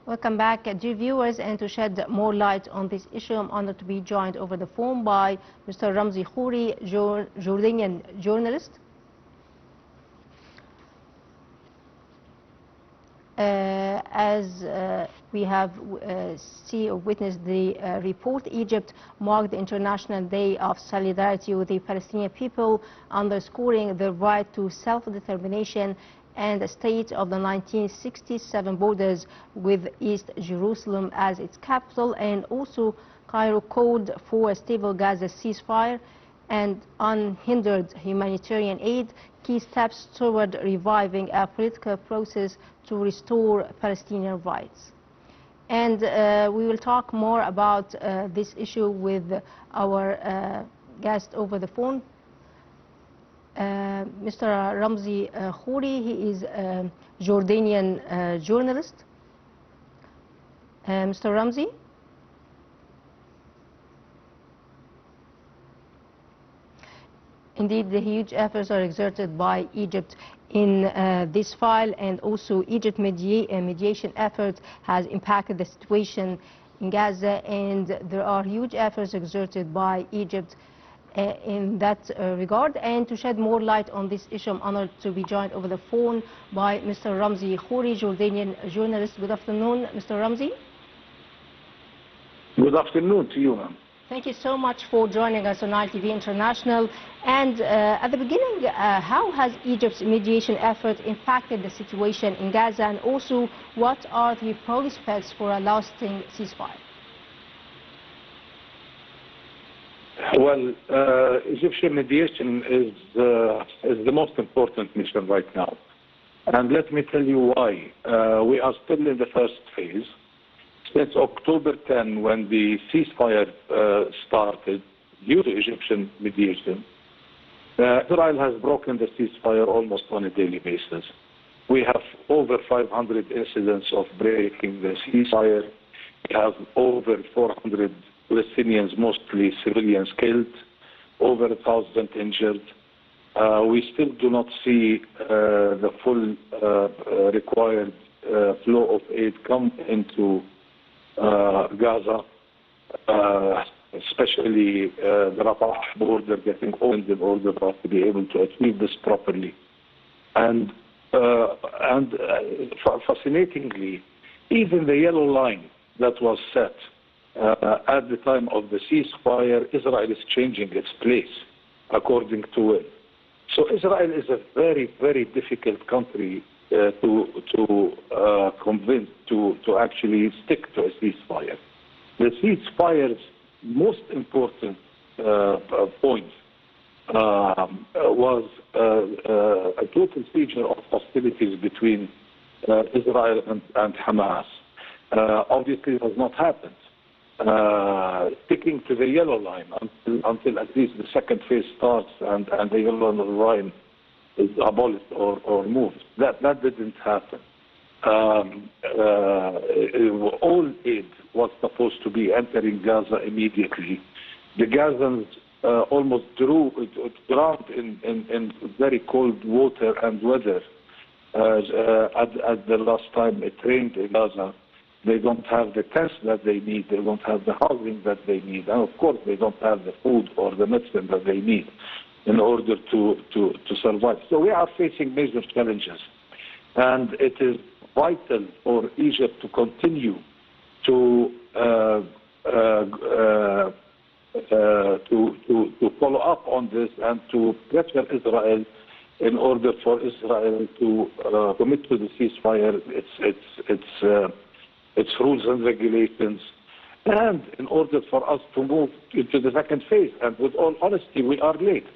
Welcome back, dear viewers, and to shed more light on this issue, I'm honored to be joined over the phone by Mr. Ramzy Khoury, Jordanian journalist. As we have witnessed the report, Egypt marked the International Day of Solidarity with the Palestinian people, underscoring the right to self-determination and the state of the 1967 borders with East Jerusalem as its capital, and also Cairo called for a stable Gaza ceasefire and unhindered humanitarian aid, key steps toward reviving a political process to restore Palestinian rights. And we will talk more about this issue with our guest over the phone, Mr. Ramzy Khoury. He is a Jordanian journalist. Mr. Ramzy? Indeed, the huge efforts are exerted by Egypt in this file, and also Egypt mediation effort has impacted the situation in Gaza, and there are huge efforts exerted by Egypt in that regard. And to shed more light on this issue, I'm honored to be joined over the phone by Mr. Ramzy Khoury, Jordanian journalist. Good afternoon, Mr. Ramzy. Good afternoon to you, ma'am. Thank you so much for joining us on Nile TV International. And at the beginning, how has Egypt's mediation effort impacted the situation in Gaza, and also what are the prospects for a lasting ceasefire? Well, Egyptian mediation is the most important mission right now. And let me tell you why. We are still in the first phase. Since October 10, when the ceasefire started, due to Egyptian mediation, Israel has broken the ceasefire almost on a daily basis. We have over 500 incidents of breaking the ceasefire. We have over 400 Palestinians, mostly civilians, killed, over 1,000 injured. We still do not see the full required flow of aid come into Gaza, especially the Rafah border getting opened in order for us to be able to achieve this properly. And fascinatingly, even the yellow line that was set at the time of the ceasefire, Israel is changing its place according to it. So Israel is a very, very difficult country to convince to actually stick to a ceasefire. The ceasefire's most important point was a total seizure of hostilities between Israel and Hamas. Obviously, it has not happened. Sticking to the yellow line until at least the second phase starts and the yellow line is abolished or moved. That didn't happen. All aid was supposed to be entering Gaza immediately. The Gazans almost drowned in very cold water and weather at the last time it rained in Gaza. They don't have the tents that they need. They don't have the housing that they need. And of course, they don't have the food or the medicine that they need in order to survive. So we are facing major challenges. And it is vital for Egypt to continue to follow up on this and to pressure Israel in order for Israel to commit to the ceasefire, its rules and regulations, and in order for us to move into the second phase. And with all honesty, we are late.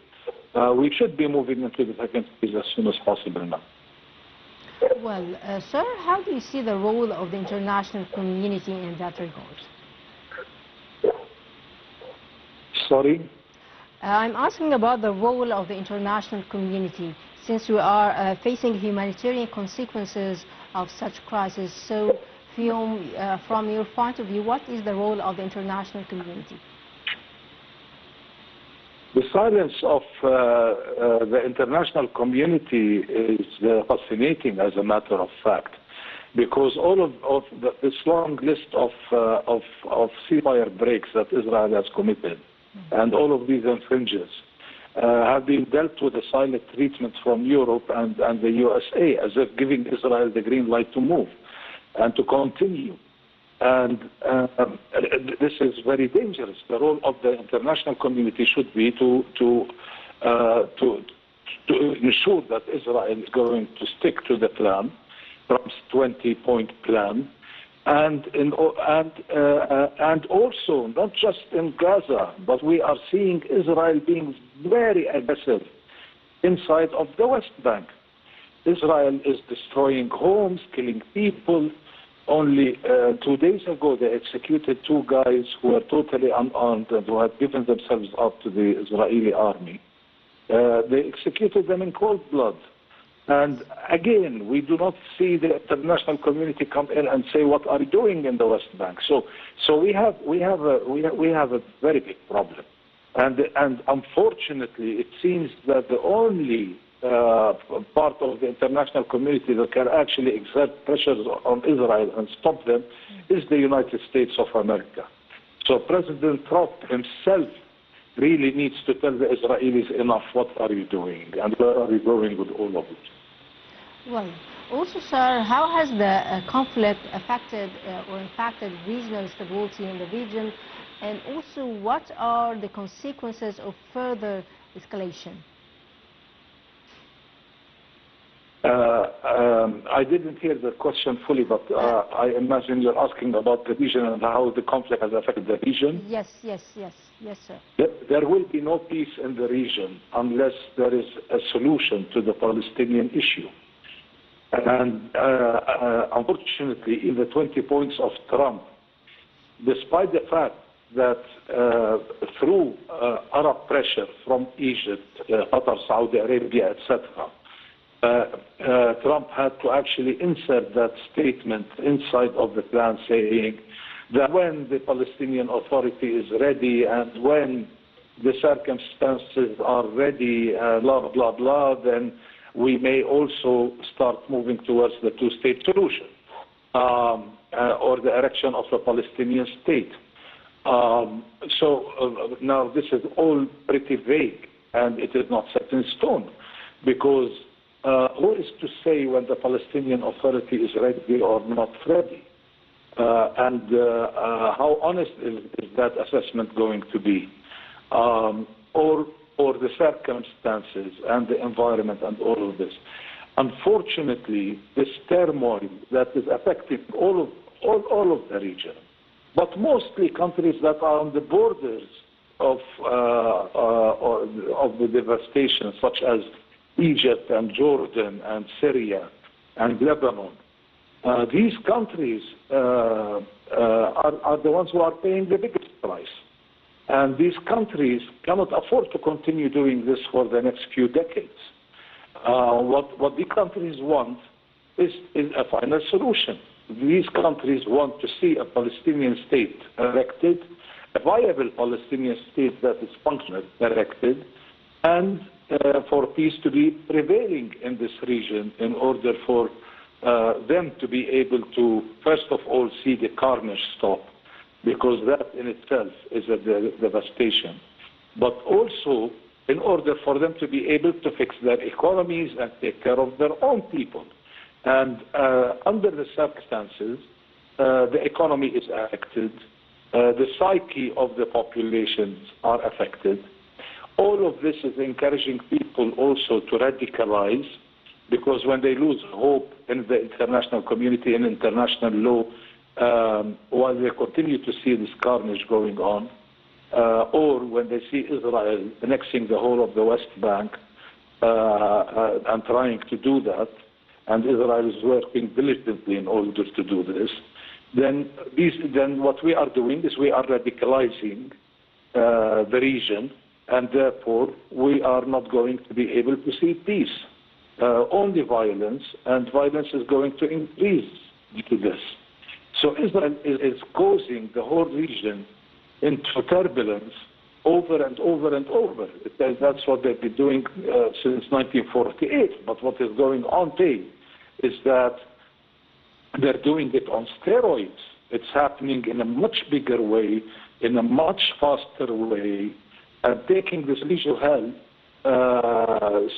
We should be moving into the second phase as soon as possible now. Well, sir, how do you see the role of the international community in that regard? Sorry? I'm asking about the role of the international community, since we are facing humanitarian consequences of such crisis. So, from your point of view, what is the role of the international community? The silence of the international community is fascinating, as a matter of fact. because all of this long list of ceasefire breaks that Israel has committed, and all of these infringements have been dealt with a silent treatment from Europe and the USA, as if giving Israel the green light to move and to continue. And this is very dangerous. The role of the international community should be to ensure that Israel is going to stick to the plan, Trump's 20-point plan, and also not just in Gaza, but we are seeing Israel being very aggressive inside of the West Bank. Israel is destroying homes, killing people. Only 2 days ago, they executed 2 guys who were totally unarmed and who had given themselves up to the Israeli army. They executed them in cold blood. And again, we do not see the international community come in and say, "What are you doing in the West Bank?" So we have a very big problem, and unfortunately, it seems that the only part of the international community that can actually exert pressures on Israel and stop them is the United States of America. So President Trump himself really needs to tell the Israelis, enough, what are you doing, and where are you going with all of it? Well, also, sir, how has the conflict affected or impacted regional stability in the region, and also what are the consequences of further escalation? I didn't hear the question fully, but I imagine you're asking about the region and how the conflict has affected the region. Yes, sir. There will be no peace in the region unless there is a solution to the Palestinian issue. And unfortunately, in the 20 points of Trump, despite the fact that through Arab pressure from Egypt, Qatar, Saudi Arabia, etc., Trump had to actually insert that statement inside of the plan saying that when the Palestinian Authority is ready and when the circumstances are ready, blah, blah, blah, then we may also start moving towards the two-state solution or the erection of a Palestinian state. So now this is all pretty vague, and it is not set in stone, because who is to say when the Palestinian Authority is ready or not ready? And how honest is that assessment going to be? Or the circumstances and the environment and all of this. Unfortunately, this turmoil that is affecting all of the region, but mostly countries that are on the borders of the devastation, such as Egypt and Jordan and Syria and Lebanon. These countries are the ones who are paying the biggest price. And these countries cannot afford to continue doing this for the next few decades. What the countries want is a final solution. These countries want to see a Palestinian state erected, a viable Palestinian state that is functional erected, and for peace to be prevailing in this region in order for them to be able to, first of all, see the carnage stop, because that in itself is a devastation, but also in order for them to be able to fix their economies and take care of their own people. And under the circumstances, the economy is affected, the psyche of the populations are affected. All of this is encouraging people also to radicalize, because when they lose hope in the international community and international law, while they continue to see this carnage going on, or when they see Israel annexing the whole of the West Bank and trying to do that, and Israel is working diligently in order to do this, then what we are doing is we are radicalizing the region, and therefore we are not going to be able to see peace. Only violence, and violence is going to increase due to this. So Israel is causing the whole region into turbulence over and over and over. That's what they've been doing since 1948. But what is going on today is that They're doing it on steroids. It's happening in a much bigger way, in a much faster way, and taking this legal help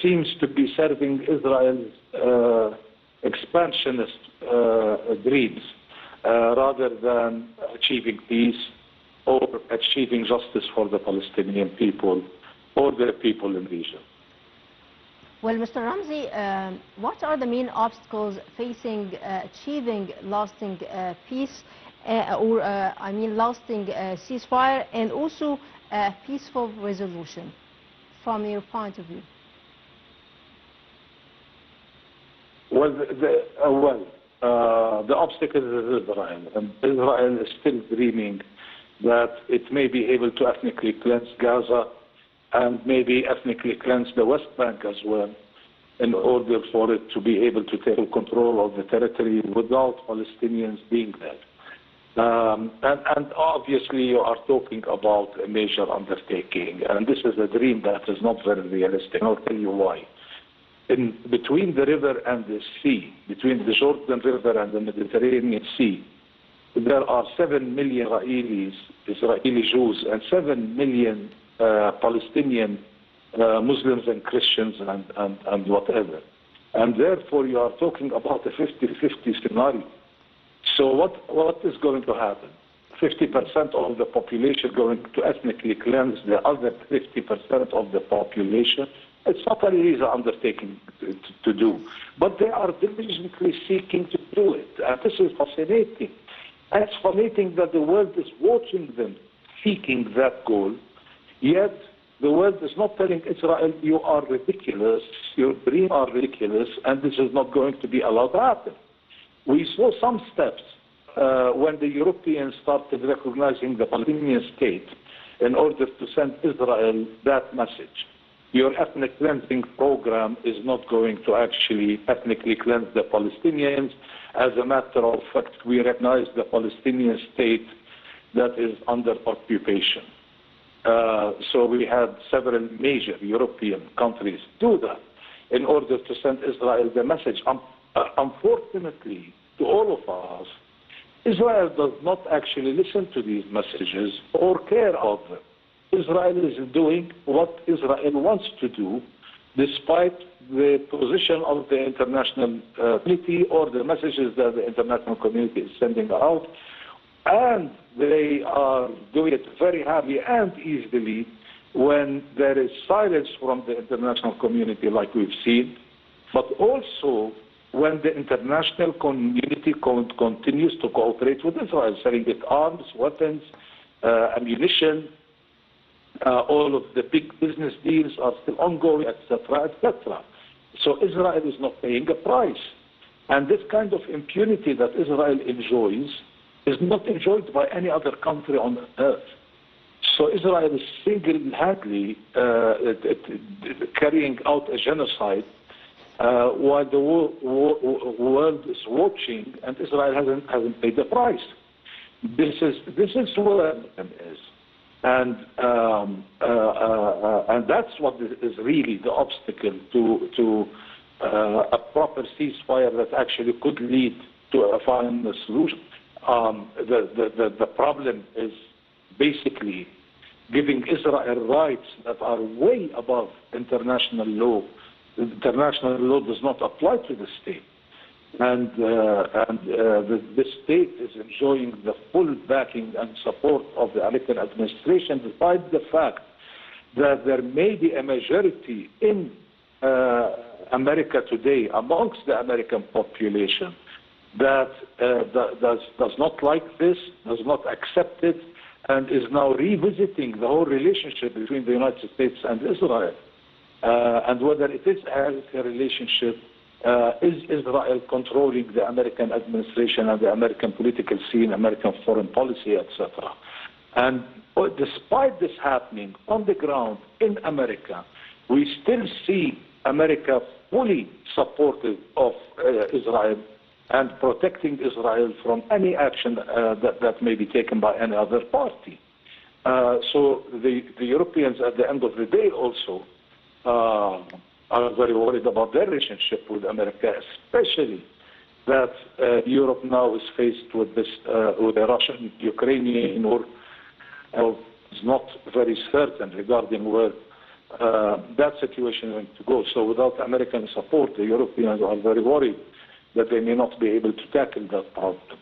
seems to be serving Israel's expansionist dreams rather than achieving peace or achieving justice for the Palestinian people or the people in the region. Well, Mr. Ramzy, what are the main obstacles facing achieving lasting peace, lasting ceasefire, and also peaceful resolution, from your point of view? Well, the obstacle is Israel, and Israel is still dreaming that it may be able to ethnically cleanse Gaza and maybe ethnically cleanse the West Bank as well, in order for it to be able to take control of the territory without Palestinians being there. And obviously you are talking about a major undertaking, and this is a dream that is not very realistic. I'll tell you why. Between the river and the sea, between the Jordan River and the Mediterranean Sea, there are 7 million Israeli Jews, and 7 million Palestinian Muslims and Christians and whatever. And therefore you are talking about a 50-50 scenario. So what is going to happen? 50% of the population going to ethnically cleanse the other 50% of the population? It's not an easy undertaking to do, but they are diligently seeking to do it. And this is fascinating. And it's fascinating that the world is watching them seeking that goal, yet the world is not telling Israel, you are ridiculous, your dreams are ridiculous, and this is not going to be allowed to happen. We saw some steps when the Europeans started recognizing the Palestinian state in order to send Israel that message. Your ethnic cleansing program is not going to actually ethnically cleanse the Palestinians. As a matter of fact, we recognize the Palestinian state that is under occupation. So we had several major European countries do that in order to send Israel the message. Unfortunately, to all of us, Israel does not actually listen to these messages or care about them. Israel is doing what Israel wants to do, despite the position of the international community or the messages that the international community is sending out. And they are doing it very happily and easily when there is silence from the international community, like we've seen, but also when the international community continues to cooperate with Israel, selling it arms, weapons, ammunition. All of the big business deals are still ongoing, etc., etc. So Israel is not paying a price. And this kind of impunity that Israel enjoys is not enjoyed by any other country on earth. So Israel is single-handedly carrying out a genocide while the world is watching, and Israel hasn't paid the price. This is where it is. And that's what is really the obstacle to a proper ceasefire that actually could lead to a final solution. The problem is basically giving Israel rights that are way above international law. International law does not apply to the state. And the state is enjoying the full backing and support of the American administration, despite the fact that there may be a majority in America today, amongst the American population, that does not like this, does not accept it, and is now revisiting the whole relationship between the United States and Israel. And whether it is a relationship, is Israel controlling the American administration and the American political scene, American foreign policy, etc. And despite this happening on the ground in America, we still see America fully supportive of Israel and protecting Israel from any action that may be taken by any other party. So the Europeans at the end of the day also are very worried about their relationship with America, especially that Europe now is faced with this, with the Russian-Ukrainian war. Is not very certain regarding where that situation is going to go. So without American support, the Europeans are very worried that they may not be able to tackle that problem.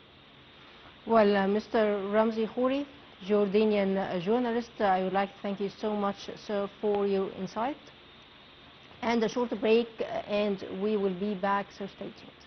Well, Mr. Ramzy Khoury, Jordanian journalist, I would like to thank you so much, sir, for your insight. And a short break, and we will be back, so stay tuned.